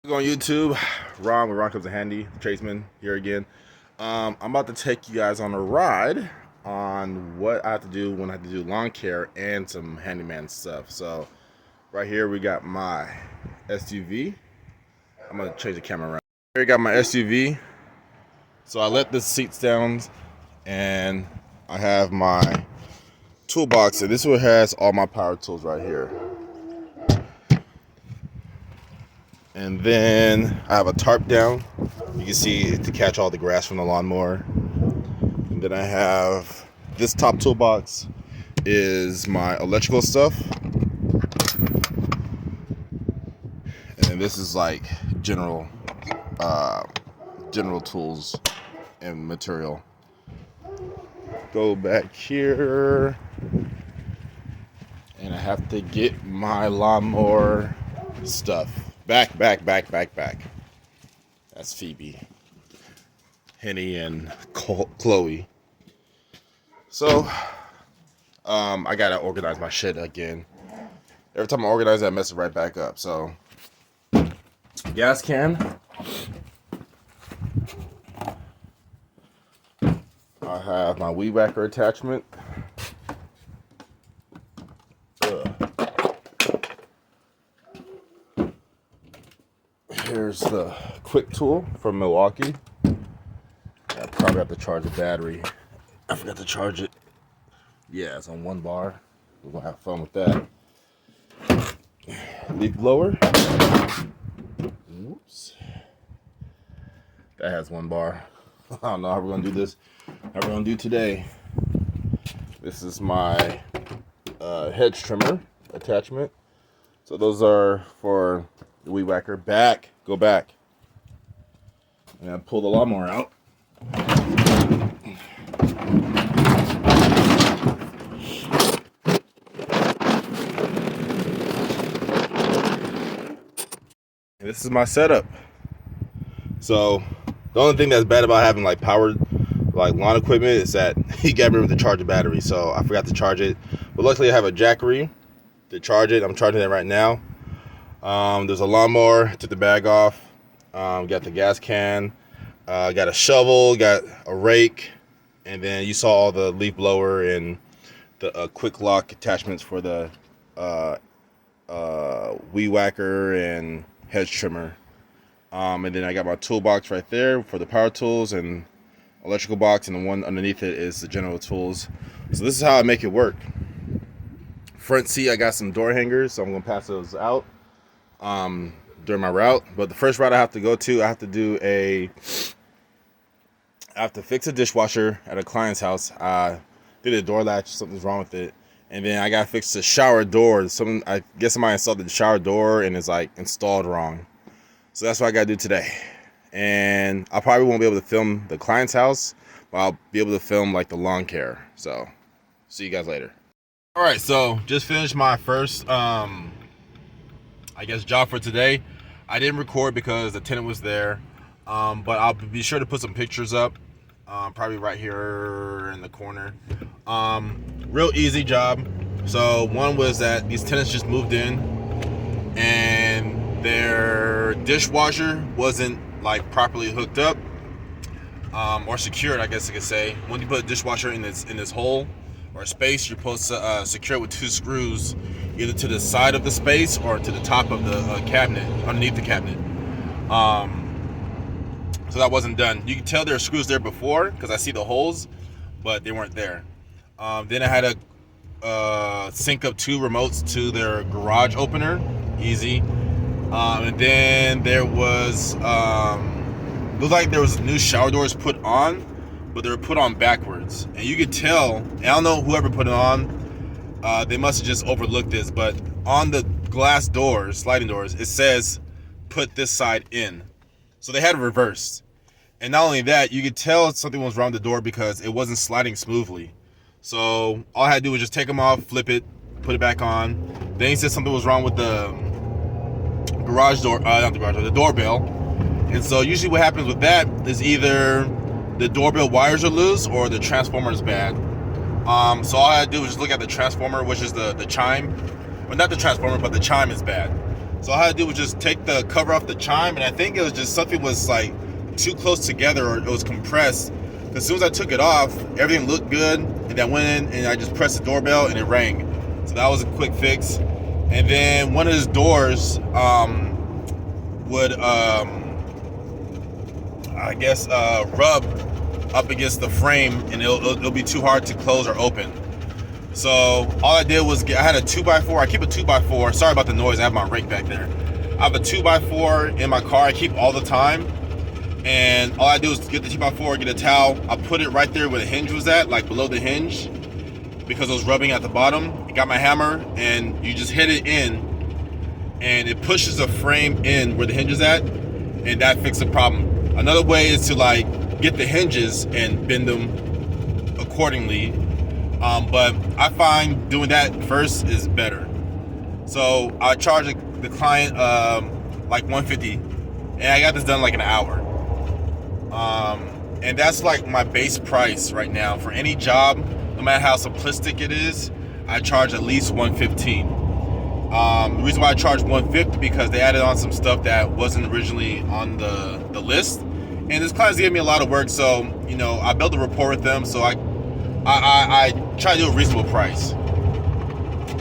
On YouTube, Ron with Ron Comes in Handy, tradesman here again. I'm about to take you guys on a ride on what I have to do when I have to do lawn care and some handyman stuff. So right here we got my SUV. I'm gonna change the camera around. Here we got my SUV. So I let the seats down and I have my toolbox, and this one has all my power tools right here. And then I have a tarp down. You can see to catch all the grass from the lawnmower. And then I have this top toolbox is my electrical stuff. And then this is like general tools and material. Go back here. And I have to get my lawnmower stuff. Back. That's Phoebe, Henny, and Chloe. So, I gotta organize my shit again. Every time I organize it, I mess it right back up. So, gas can. I have my weed whacker attachment. Here's the quick tool from Milwaukee. I probably have to charge the battery. I forgot to charge it. Yeah, it's on one bar. We're gonna have fun with that. Leaf blower. Oops. That has one bar. I don't know how we're gonna do this. How we're gonna do today. This is my hedge trimmer attachment. So those are for the weed whacker. Go back. And I pull the lawnmower out. And this is my setup. So the only thing that's bad about having like powered like lawn equipment is that you gotta remember to charge the battery. So I forgot to charge it. But luckily I have a jackery to charge it. I'm charging it right now. There's a lawnmower. Took the bag off. Got the gas can. Got a shovel. Got a rake. And then you saw all the leaf blower and the quick lock attachments for the weed whacker and hedge trimmer. And then I got my toolbox right there for the power tools and electrical box, and the one underneath it is the general tools. So this is how I make it work. Front seat, I got some door hangers, so I'm gonna pass those out during my route. But the first route I have to go to, I have to fix a dishwasher at a client's house. Did a door latch, something's wrong with it. And then I gotta fix the shower door. I guess somebody installed the shower door and it's like installed wrong. So that's what I gotta do today. And I probably won't be able to film the client's house, but I'll be able to film like the lawn care. So see you guys later. All right, so just finished my first job for today. I didn't record because the tenant was there, but I'll be sure to put some pictures up, probably right here in the corner. Real easy job. So one was that these tenants just moved in and their dishwasher wasn't like properly hooked up or secured, I guess you could say. When you put a dishwasher in this hole or space, you're supposed to secure it with 2 screws, either to the side of the space or to the top of the cabinet, underneath the cabinet. So that wasn't done. You can tell there are screws there before because I see the holes, but they weren't there. Then I had to sync up 2 remotes to their garage opener, easy. And then there was looked like there was new shower doors put on, but they were put on backwards, and you could tell. And I don't know whoever put it on. They must have just overlooked this, but on the glass doors, sliding doors, it says put this side in. So they had it reversed. And not only that, you could tell something was wrong with the door because it wasn't sliding smoothly. So all I had to do was just take them off, flip it, put it back on. Then he said something was wrong with the garage door, not the garage door, the doorbell. And so usually what happens with that is either the doorbell wires are loose or the transformer is bad. So all I had to do was just look at the transformer, which is the chime. Well, not the transformer, but the chime is bad. So all I had to do was just take the cover off the chime, and I think it was just something was like too close together, or it was compressed. As soon as I took it off, everything looked good, and I went in and I just pressed the doorbell and it rang. So that was a quick fix. And then one of his doors would rub up against the frame, and it'll be too hard to close or open. So all I did was I had a 2x4. I keep a 2x4. Sorry about the noise. I have my rake back there. I have a 2x4 in my car. I keep all the time. And all I do is get the 2x4, get a towel. I put it right there where the hinge was at, like below the hinge, because it was rubbing at the bottom. I got my hammer, and you just hit it in, and it pushes the frame in where the hinge is at, and that fixes the problem. Another way is to like get the hinges and bend them accordingly. But I find doing that first is better. So I charge the client like $150, and I got this done like an hour. And that's like my base price right now for any job, no matter how simplistic it is. I charge at least $115. The reason why I charge $150 because they added on some stuff that wasn't originally on the list, and this client's giving me a lot of work, so I built a rapport with them, so I try to do a reasonable price.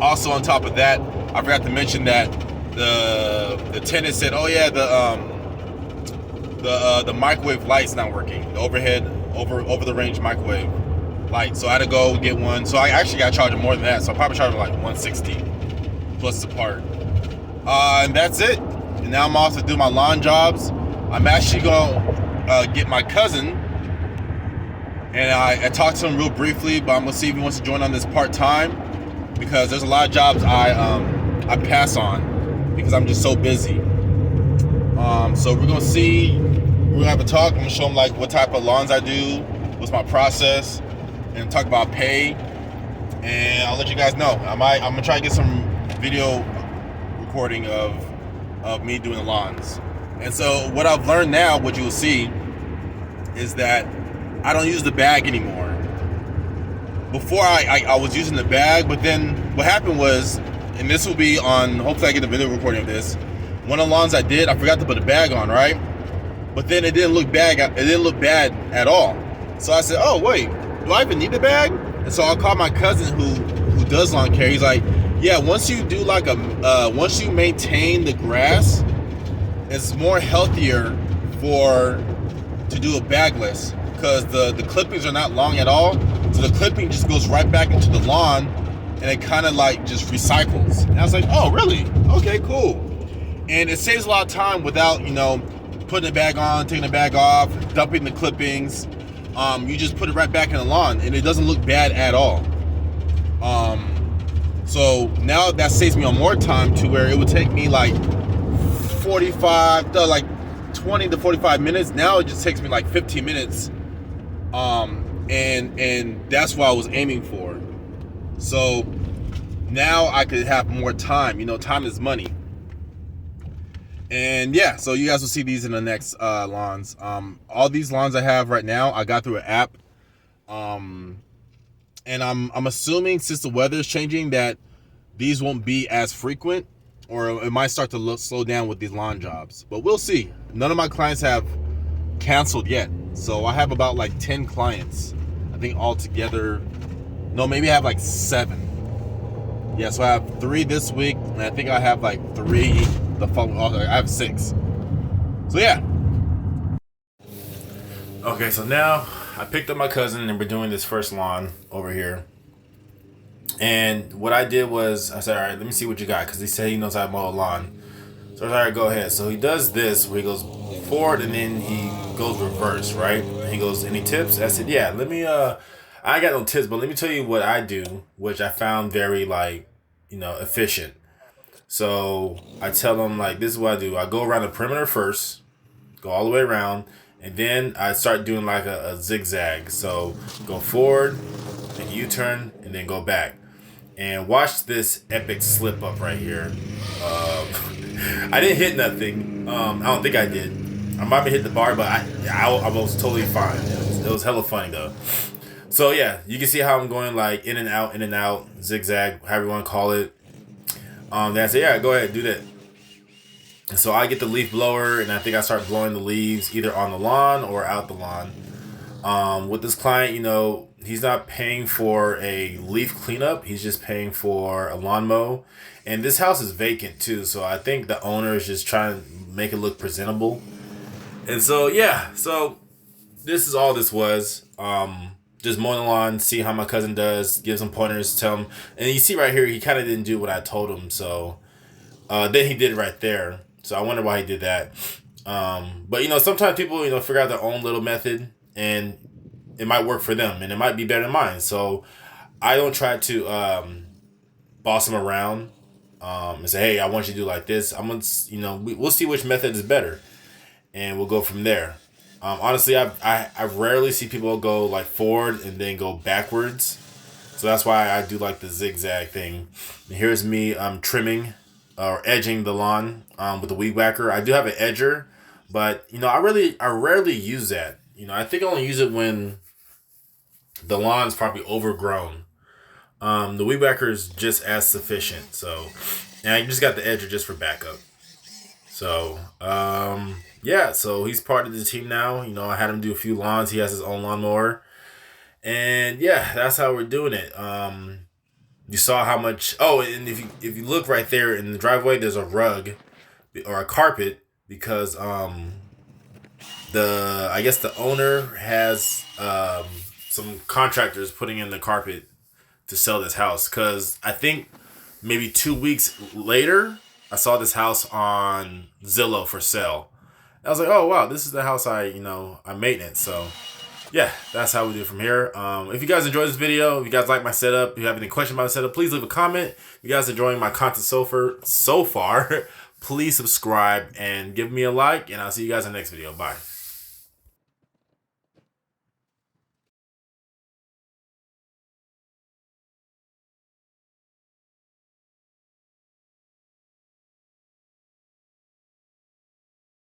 Also, on top of that, I forgot to mention that the tenant said, "Oh yeah, the microwave light's not working. The overhead over the range microwave light." So I had to go get one. So I actually got charged more than that. So I probably charged like $160 plus the part. And that's it. And now I'm off to do my lawn jobs. I'm actually gonna get my cousin, and I talked to him real briefly, but I'm gonna see if he wants to join on this part time, because there's a lot of jobs I pass on because I'm just so busy. So we're gonna see. We're gonna have a talk. I'm gonna show him like what type of lawns I do, what's my process, and talk about pay. And I'll let you guys know. I'm gonna try to get some video recording of me doing the lawns. And so what I've learned now, what you'll see, is that I don't use the bag anymore. Before I was using the bag, but then what happened was, and this will be on, hopefully I get a video recording of this. One of the lawns I did, I forgot to put a bag on, right? But then it didn't look bad. It didn't look bad at all. So I said, "Oh wait, do I even need the bag?" And so I called my cousin who does lawn care. He's like, "Yeah, once you do like once you maintain the grass, it's more healthier to do a bagless, because the clippings are not long at all. So the clipping just goes right back into the lawn, and it kind of like just recycles." And I was like, "Oh really? Okay, cool." And it saves a lot of time without putting the bag on, taking the bag off, dumping the clippings. You just put it right back in the lawn, and it doesn't look bad at all. So now that saves me on more time, to where it would take me like 20 to 45 minutes. Now it just takes me like 15 minutes. And that's what I was aiming for. So now I could have more time. Time is money. And yeah, so you guys will see these in the next lawns. All these lawns I have right now, I got through an app. And I'm assuming, since the weather is changing, that these won't be as frequent, or it might start to slow down with these lawn jobs. But we'll see. None of my clients have canceled yet. So I have about like 10 clients. I think altogether, no, maybe I have like 7. Yeah, so I have 3 this week, and I think I have like 3 the following. I have 6. So yeah. Okay, so now I picked up my cousin, and we're doing this first lawn over here. And what I did was, I said, "All right, let me see what you got," because he said he knows how to mow a lawn. So I was, "All right, go ahead." So he does this, where he goes forward and then he goes reverse, right? And he goes, "Any tips?" I said, "Yeah, let me, I ain't got no tips, but let me tell you what I do," which I found very, efficient. So I tell him, like, this is what I do. I go around the perimeter first, go all the way around, and then I start doing like a zigzag. So go forward, then U-turn, and then go back. And watch this epic slip up right here. I didn't hit nothing. I don't think I did. I might have hit the bar, but I was totally fine. It was hella funny though. So yeah, you can see how I'm going like in and out, zigzag, however you want to call it. That's it. Yeah, go ahead, do that. And so I get the leaf blower, and I think I start blowing the leaves either on the lawn or out the lawn. With this client, he's not paying for a leaf cleanup. He's just paying for a lawn mow. And this house is vacant too, so I think the owner is just trying to make it look presentable. And so, yeah, so this is all this was. Just mowing the lawn, see how my cousin does, give some pointers, tell him. And you see right here, he kind of didn't do what I told him, so then he did it right there. So I wonder why he did that. But, sometimes people, figure out their own little method, and it might work for them, and it might be better than mine. So I don't try to boss them around and say, hey, I want you to do like this. I'm going to, we'll see which method is better, and we'll go from there. Honestly, I rarely see people go like forward and then go backwards. So that's why I do like the zigzag thing. And here's me trimming or edging the lawn with the weed whacker. I do have an edger, but I rarely use that. I think I only use it when the lawn's probably overgrown. The weed whacker is just as sufficient. So, and I just got the edger just for backup. So, yeah, so he's part of the team now. I had him do a few lawns. He has his own lawnmower. And yeah, that's how we're doing it. You saw how much. Oh, and if you look right there in the driveway, there's a rug or a carpet because I guess the owner has some contractors putting in the carpet to sell this house. Because I think maybe 2 weeks later, I saw this house on Zillow for sale. I was like, oh wow, this is the house I maintenance. So yeah, that's how we do it from here. If you guys enjoyed this video, if you guys like my setup, if you have any questions about the setup, please leave a comment. If you guys are enjoying my content so far, please subscribe and give me a like, and I'll see you guys in the next video. Bye.